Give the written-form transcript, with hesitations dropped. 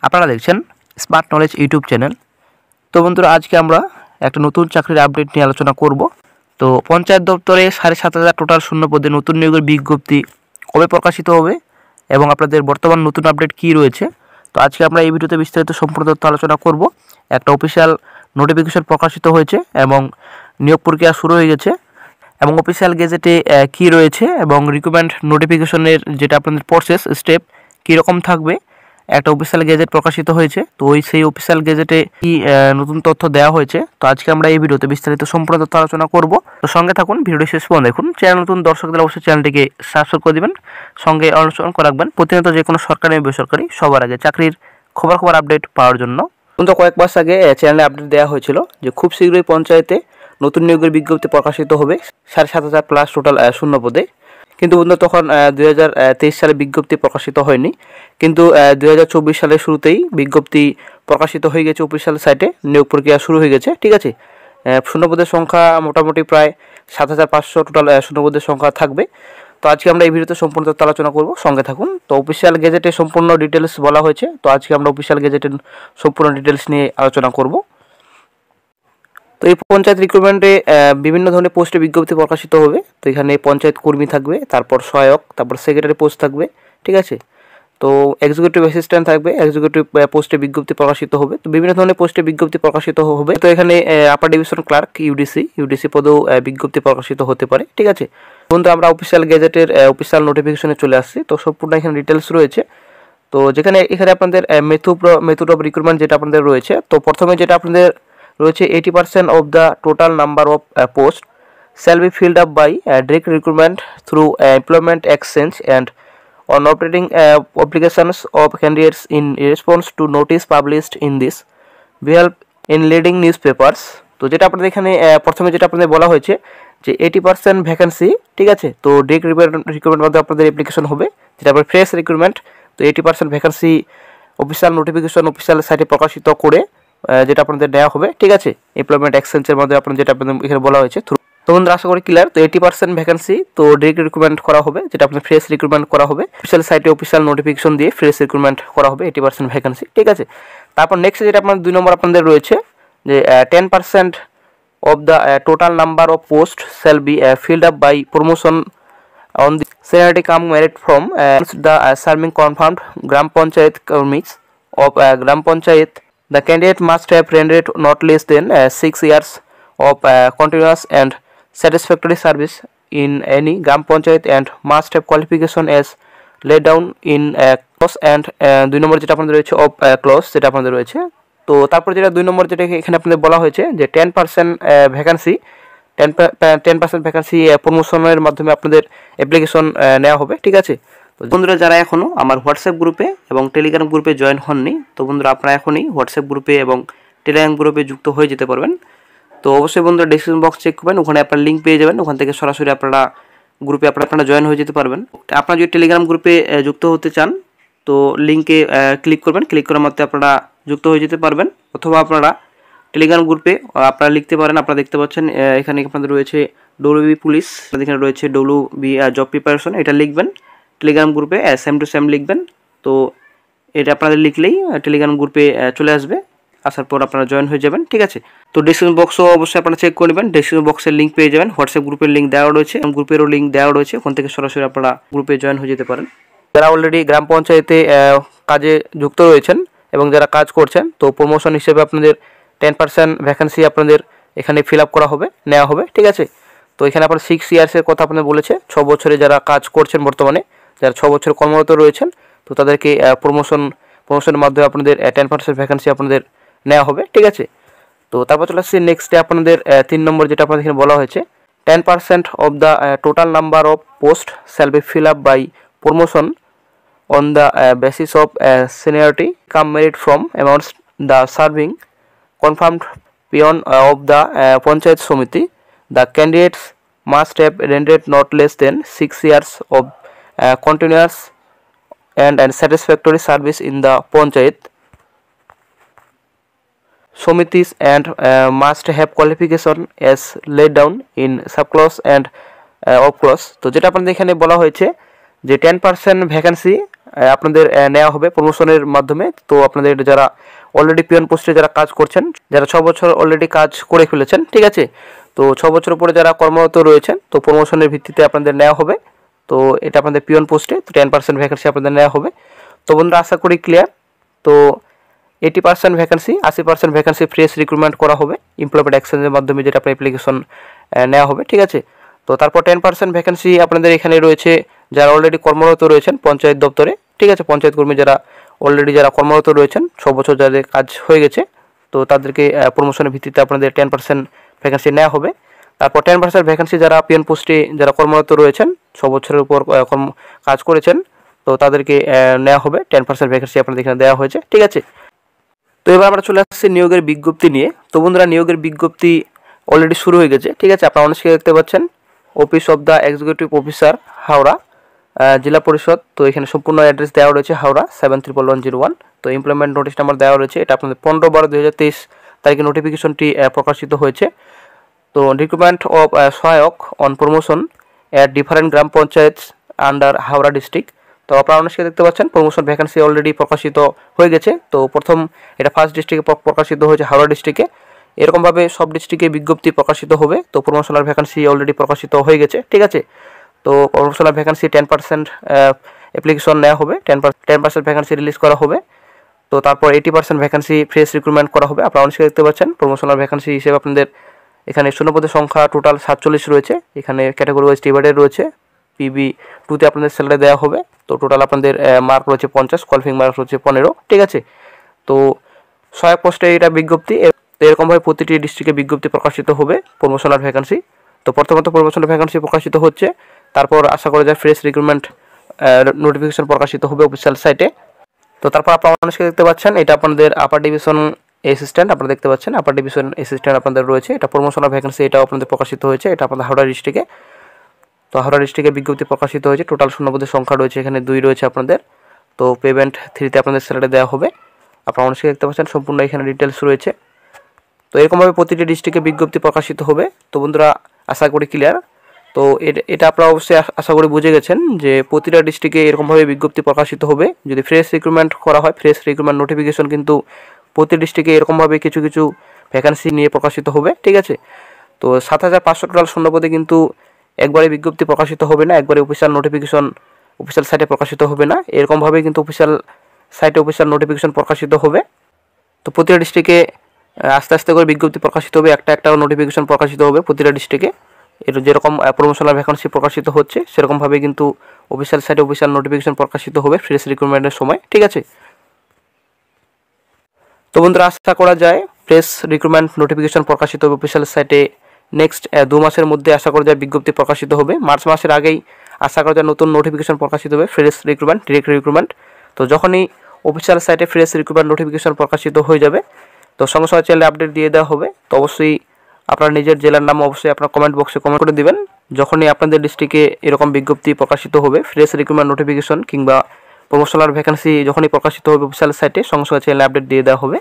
আপনারা দেখছেন smart knowledge YouTube channel. তো বন্ধুরা, আজকে আমরা একটা নতুন চাকরির আপডেট নিয়ে আলোচনা করব। তো পঞ্চায়েত দপ্তরে 7,500 টোটাল শূন্য পদে নতুন নিয়োগের বিজ্ঞপ্তি কবে প্রকাশিত হবে এবং আপনাদের বর্তমান নতুন আপডেট কী রয়েছে, তো আজকে আমরা এই ভিডিওতে বিস্তারিত সম্পূর্ণ তথ্য আলোচনা করব। একটা অফিসিয়াল নোটিফিকেশন প্রকাশিত হয়েছে এবং নিয়োগ প্রক্রিয়া শুরু হয়ে গেছে এবং অফিসিয়াল গেজেটে কী রয়েছে এবং রিক্রুটমেন্ট নোটিফিকেশনের যেটা আপনাদের প্রসেস স্টেপ কীরকম থাকবে, একটা অফিসিয়াল গেজেট প্রকাশিত হয়েছে। তো সেই অফিসিয়াল গেজেটে কি নতুন তথ্য দেওয়া হয়েছে, তো আজকে আমরা এই ভিডিওতে বিস্তারিত সম্পূর্ণ তথ্য আলোচনা করব। তো সঙ্গে থাকুন, ভিডিওটি শেষ পর্যন্ত দেখুন। চ্যানেল নতুন দর্শকদের অবশ্যই চ্যানেলটিকে সাবস্ক্রাইব করে দেবেন, সঙ্গে অনুসরণ করে রাখবেন প্রতিনিয়ত যে কোনো সরকারি এবং বেসরকারি সবার আগে চাকরির খবর আপডেট পাওয়ার জন্য। কিন্তু কয়েক মাস আগে চ্যানেলে আপডেট দেওয়া হয়েছিল যে খুব শীঘ্রই পঞ্চায়েতে নতুন নিয়োগের বিজ্ঞপ্তি প্রকাশিত হবে 7,500 প্লাস টোটাল শূন্য পদে। কিন্তু বন্ধুরা, তখন 2023 সালে বিজ্ঞপ্তি প্রকাশিত হয়নি, কিন্তু 2024 সালের শুরুতেই বিজ্ঞপ্তি প্রকাশিত হয়ে গেছে অফিসিয়াল সাইটে, নিয়োগ প্রক্রিয়া শুরু হয়ে গেছে। ঠিক আছে, শূন্যপদের সংখ্যা মোটামুটি প্রায় 7,500 টোটাল শূন্যপদের সংখ্যা থাকবে। তো আজকে আমরা এই ভিডিওতে সম্পূর্ণ তথ্য আলোচনা করব, সঙ্গে থাকুন। তো অফিসিয়াল গেজেটে সম্পূর্ণ ডিটেলস বলা হয়েছে, তো আজকে আমরা অফিসিয়াল গেজেটের সম্পূর্ণ ডিটেলস নিয়ে আলোচনা করব। তো এই পঞ্চায়েত রিক্রুটমেন্টে বিভিন্ন ধরনের পোস্টে বিজ্ঞপ্তি প্রকাশিত হবে। তো এখানে পঞ্চায়েত কর্মী থাকবে, তারপর সহায়ক, তারপর সেক্রেটারি পোস্ট থাকবে। ঠিক আছে, তো এক্সিকিউটিভ অ্যাসিস্ট্যান্ট থাকবে, এক্সিকিউটিভ পোস্টে বিজ্ঞপ্তি প্রকাশিত হবে। তো বিভিন্ন ধরনের পোস্টে বিজ্ঞপ্তি প্রকাশিত হবে। তো এখানে আপার ডিভিশন ক্লার্ক ইউডিসি পদেও বিজ্ঞপ্তি প্রকাশিত হতে পারে। ঠিক আছে বন্ধু, আমরা অফিসিয়াল গেজেটের অফিসিয়াল নোটিফিকেশনে চলে আসছি। তো সম্পূর্ণ এখানে ডিটেলস রয়েছে। তো এখানে আপনাদের মেথড অফ রিক্রুটমেন্ট যেটা আপনাদের রয়েছে, তো প্রথমে যেটা আপনাদের রয়েছে 80% of the total number of post shall be filled up by direct recruitment through employment exchange and on operating applications of candidates in response to notice published in this we help in leading newspapers। তো যেটা আপনাদের এখানে প্রথমে যেটা আপনাদের বলা হয়েছে যে 80% ভ্যাকেন্সি, ঠিক আছে, তো ডিরেক্ট রিক্রুটমেন্ট মধ্যে আপনাদের অ্যাপ্লিকেশন হবে, যেটা আপনার ফ্রেশ রিক্রুটমেন্ট। তো 80% ভ্যাকেন্সি অফিসিয়াল নোটিফিকেশন অফিসিয়াল সাইটে প্রকাশিত করে যেটা আপনাদের দেওয়া হবে। ঠিক আছে, এমপ্লয়মেন্ট এক্সচেঞ্জের মধ্যে আপনাদের যেটা আপনাদের এখানে বলা হয়েছে তো বন্ধুরা, আশা করি ক্লিয়ার। তো 80% ভ্যাকেন্সি তো ডিরেক্ট রিক্রুটমেন্ট করা হবে, যেটা আপনার ফ্রেশ রিক্রুটমেন্ট করা হবে অফিসিয়াল সাইটে অফিসিয়াল নোটিফিকেশন দিয়ে ফ্রেশ রিক্রুটমেন্ট করা হবে 80% ভ্যাকেন্সি। ঠিক আছে, তারপর নেক্সট যেটা আপনার 2 নম্বর আপনাদের রয়েছে যে 10% of the total number of post shall be filled up by promotion on the seniority come merit from the serving confirmed gram panchayat committees of gram panchayat. The candidate must have rendered not less than 6 years of continuous and satisfactory service in any gram panchayat and must have qualification as laid down in clause and 2 নম্বর যেটা আপনাদের রয়েছে of clause যেটা আপনাদের রয়েছে। তো তারপর যেটা 2 নম্বর যেটা এখানে আপনাদের বলা হয়েছে যে 10% ভ্যাকেন্সি 10% ভ্যাকেন্সি প্রমোশনের মাধ্যমে আপনাদের অ্যাপ্লিকেশন নেওয়া হবে। ঠিক আছে, তো বন্ধুরা, যারা এখনও আমার হোয়াটসঅ্যাপ গ্রুপে এবং টেলিগ্রাম গ্রুপে জয়েন হননি, তো বন্ধুরা আপনারা এখনই হোয়াটসঅ্যাপ গ্রুপে এবং টেলিগ্রাম গ্রুপে যুক্ত হয়ে যেতে পারবেন। তো অবশ্যই বন্ধুরা ডেসক্রিপশন বক্স চেক করবেন, ওখানে আপনার লিঙ্ক পেয়ে যাবেন, ওখান থেকে সরাসরি আপনারা গ্রুপে আপনারা জয়েন হয়ে যেতে পারবেন। আপনারা যদি টেলিগ্রাম গ্রুপে যুক্ত হতে চান, তো লিঙ্কে ক্লিক করবেন, ক্লিক করার মাত্র আপনারা যুক্ত হয়ে যেতে পারবেন। অথবা আপনারা টেলিগ্রাম গ্রুপে আপনারা লিখতে পারেন, আপনারা দেখতে পাচ্ছেন এখানে আপনাদের রয়েছে ডব্লিউবি পুলিশ, এখানে রয়েছে ডব্লিউবি জব প্রিপারেশন, এটা লিখবেন টেলিগ্রাম গ্রুপে সেম টু সেম লিখবেন। তো এটা আপনাদের লিখলেই টেলিগ্রাম গ্রুপে চলে আসবে, আসার পর আপনারা জয়েন হয়ে যাবেন। ঠিক আছে, তো ডেসক্রিপশন বক্সও অবশ্যই আপনারা চেক করে নেবেন, ডেসক্রিপশন বক্সের লিঙ্ক পেয়ে যাবেন, হোয়াটসঅ্যাপ গ্রুপের লিঙ্ক দেওয়া রয়েছে, গ্রুপেরও লিঙ্ক দেওয়া রয়েছে, ওখান থেকে সরাসরি আপনারা গ্রুপে জয়েন হয়ে যেতে পারেন। যারা অলরেডি গ্রাম পঞ্চায়েতে কাজে যুক্ত রয়েছেন এবং যারা কাজ করছেন, তো প্রমোশন হিসেবে আপনাদের 10% ভ্যাকেন্সি আপনাদের এখানে ফিল আপ করা হবে, নেওয়া হবে। ঠিক আছে, তো এখানে আপনার 6 ইয়ার্সের কথা আপনাদের বলেছে, 6 বছরে যারা কাজ করছেন বর্তমানে, যারা 6 বছর কর্মরত রয়েছেন, তো তাদেরকে প্রমোশনের মাধ্যমে আপনাদের 10% ভ্যাকেন্সি আপনাদের নেওয়া হবে। ঠিক আছে, তো তারপর চলে আসছে নেক্সটে আপনাদের 3 নম্বর যেটা আপনাদের এখানে বলা হয়েছে 10% of the total number of post shall be fill up by promotion on the basis of seniority come merit from amongst the serving confirmed peon of the panchayat samiti. The candidates must have rendered not less than 6 years of continuous and satisfactory service in the panchayat samitis and must have qualification as laid down in subclause and of clause। তো যেটা আপনাদের এখানে বলা হয়েছে যে 10% vacancy আপনাদের নেওয়া হবে প্রমোশনের মাধ্যমে। তো আপনাদের যারা অলরেডি পিয়ন পোস্টে যারা কাজ করছেন, যারা 6 বছর অলরেডি কাজ করে ফেলেছেন, ঠিক আছে, তো 6 বছর পরে যারা কর্মরত রয়েছেন, তো প্রমোশনের ভিত্তিতে আপনাদের নেওয়া হবে। তো এটা আপনাদের পিয়ন পোস্টে, তো 10% ভ্যাকেন্সি আপনাদের নেওয়া হবে। তো বন্ধুরা আশা করি ক্লিয়ার। তো 80% ভ্যাকেন্সি, 80% ভ্যাকেন্সি ফ্রেশ রিক্রুটমেন্ট করা হবে এমপ্লয়মেন্ট এক্সচেঞ্জের মাধ্যমে, যেটা আপনার অ্যাপ্লিকেশন নেওয়া হবে, ঠিক আছে। তো তারপর 10% ভ্যাকেন্সি আপনাদের এখানে রয়েছে যারা অলরেডি কর্মরত রয়েছেন পঞ্চায়েত দপ্তরে, ঠিক আছে, পঞ্চায়েত কর্মী যারা অলরেডি যারা কর্মরত রয়েছেন 6 বছর যাদের কাজ হয়ে গেছে, তো তাদেরকে প্রমোশনের ভিত্তিতে আপনাদের 10% ভ্যাকেন্সি নেওয়া হবে। তারপর 10% ভ্যাকেন্সি যারা পিএন পোস্টে যারা কর্মরত রয়েছেন 6 বছরের উপর কাজ করেছেন, তো তাদেরকে নেওয়া হবে। 10% ভ্যাকেন্সি আপনাদের এখানে দেওয়া হয়েছে, ঠিক আছে। তো এবার আমরা চলে আসছি নিয়োগের বিজ্ঞপ্তি নিয়ে। তো বন্ধুরা নিয়োগের বিজ্ঞপ্তি অলরেডি শুরু হয়ে গেছে, ঠিক আছে। আপনারা অনেকে দেখতে পাচ্ছেন office of the executive officer Howrah, জেলা পরিষদ। তো এখানে সম্পূর্ণ অ্যাড্রেস দেওয়া রয়েছে হাওড়া 711101। তো এমপ্লয়মেন্ট নোটিশ নাম্বার দেওয়া রয়েছে, এটা আপনাদের 15/12/2023 তারিখে নোটিফিকেশনটি প্রকাশিত হয়েছে। তো রিক্রুটমেন্ট অফ সহায়ক on promotion at different gram panchayat under Howrah district. তো আপনারা অনেকে দেখতে পাচ্ছেন প্রমোশন ভ্যাকেন্সি অলরেডি প্রকাশিত হয়ে গেছে। তো প্রথম এটা ফার্স্ট ডিস্ট্রিক্টে প্রকাশিত হয়েছে হাওড়া ডিস্ট্রিক্টে। এরকমভাবে সব ডিস্ট্রিক্টে বিজ্ঞপ্তি প্রকাশিত হবে। তো প্রমোশনাল ভ্যাকেন্সি অলরেডি প্রকাশিত হয়ে গেছে, ঠিক আছে। তো প্রমোশনাল ভ্যাকেন্সি 10% অ্যাপ্লিকেশন নেওয়া হবে, 10% ভ্যাকেন্সি রিলিজ করা হবে। তো তারপর 80% ভ্যাকেন্সি ফ্রেশ রিক্রুটমেন্ট করা হবে। আপনারা অনেকে দেখতে পাচ্ছেন প্রমোশনাল ভ্যাকেন্সি হিসেবে আপনাদের এখানে শূন্যপদের সংখ্যা টোটাল 47 রয়েছে। এখানে ক্যাটাগরি ওয়াইজ ডিভাইডেড রয়েছে। PB2 তে আপনাদের স্যালারি দেওয়া হবে। তো টোটাল আপনাদের মার্ক রয়েছে 50, কোয়ালিফাইং মার্ক রয়েছে 15, ঠিক আছে। তো সহায়ক পোস্টে এটা বিজ্ঞপ্তি, এরকমভাবে প্রতিটি ডিস্ট্রিক্টে বিজ্ঞপ্তি প্রকাশিত হবে প্রমোশনাল ভ্যাকেন্সি। তো প্রথমত প্রমোশনাল ভ্যাকেন্সি প্রকাশিত হচ্ছে, তারপর আশা করা যায় ফ্রেশ রিক্রুটমেন্ট নোটিফিকেশন প্রকাশিত হবে অফিসিয়াল সাইটে। তো তারপর আপনারা মানুষকে দেখতে পাচ্ছেন এটা আপনাদের আপার ডিভিশন অ্যাসিস্ট্যান্ট, আপনারা দেখতে পাচ্ছেন আপার ডিভিশন অ্যাসিস্ট্যান্ট আপনাদের রয়েছে। এটা প্রমোশনাল ভ্যাকেন্সি, এটাও আপনাদের প্রকাশিত হয়েছে। এটা আপনাদের হাওড়া ডিস্ট্রিক্টে। তো হাওড়া ডিস্ট্রিক্টে বিজ্ঞপ্তি প্রকাশিত হয়েছে। টোটাল শূন্যপদের সংখ্যা রয়েছে এখানে 2 রয়েছে আপনাদের। তো পেমেন্ট 3তে আপনাদের স্যালারি দেওয়া হবে। আপনারা মানুষকে দেখতে পাচ্ছেন সম্পূর্ণ এখানে ডিটেলস রয়েছে। তো এরকমভাবে প্রতিটি ডিস্ট্রিক্টে বিজ্ঞপ্তি প্রকাশিত হবে। তো বন্ধুরা আশা করি ক্লিয়ার। তো এটা আপনারা অবশ্যই আশা করি বুঝে গেছেন যে প্রতিটা ডিস্ট্রিক্টে এরকমভাবে বিজ্ঞপ্তি প্রকাশিত হবে। যদি ফ্রেশ রিক্রুটমেন্ট করা হয়, ফ্রেশ রিক্রুটমেন্ট নোটিফিকেশন কিন্তু প্রতি ডিস্ট্রিক্টে এরকমভাবে কিছু কিছু ভ্যাকেন্সি নিয়ে প্রকাশিত হবে, ঠিক আছে। তো 7500 টোটাল শূন্যপদে কিন্তু একবারে বিজ্ঞপ্তি প্রকাশিত হবে না, একবারে অফিসিয়াল নোটিফিকেশন অফিসিয়াল সাইটে প্রকাশিত হবে না। এরকমভাবে কিন্তু অফিসিয়াল সাইটে অফিসিয়াল নোটিফিকেশন প্রকাশিত হবে। তো প্রতিটা ডিস্ট্রিক্টে আস্তে আস্তে করে বিজ্ঞপ্তি প্রকাশিত হবে, একটা নোটিফিকেশন প্রকাশিত হবে প্রতিটা ডিস্ট্রিক্টে। এর যেরকম প্রমোশনাল ভ্যাকেন্সি প্রকাশিত হচ্ছে সেরকমভাবে কিন্তু অফিসিয়াল সাইটে অফিসিয়াল নোটিফিকেশন প্রকাশিত হবে ফ্রেশ রিক্রুটমেন্টের সময়, ঠিক আছে। তো বন্ধুরা আশা করা যায় ফ্রেশ রিক্রুটমেন্ট নোটিফিকেশন প্রকাশিত হবে অফিসিয়াল সাইটে নেক্সট 2 মাসের মধ্যে। আশা করা যায় বিজ্ঞপ্তি প্রকাশিত হবে মার্চ মাসের আগেই। আশা করা যায় নতুন নোটিফিকেশন প্রকাশিত হবে ফ্রেশ রিক্রুটমেন্ট, ডিরেক্ট রিক্রুটমেন্ট। তো যখনই অফিসিয়াল সাইটে ফ্রেশ রিক্রুটমেন্ট নোটিফিকেশন প্রকাশিত হয়ে যাবে, তো সঙ্গে সঙ্গে চ্যানেলে আপডেট দিয়ে দেওয়া হবে। তো অবশ্যই আপনার নিজের জেলার নাম অবশ্যই আপনার কমেন্ট বক্সে কমেন্ট করে দিবেন যখনই আপনাদের ডিস্ট্রিক্টে এরকম বিজ্ঞপ্তি প্রকাশিত হবে, ফ্রেশ রিক্রুটমেন্ট নোটিফিকেশন কিংবা প্রমোশনাল ভ্যাকেন্সি যখনই প্রকাশিত হবে অফিসিয়াল সাইটে, সঙ্গে সঙ্গে চ্যানেলে আপডেট দিয়ে দেওয়া হবে।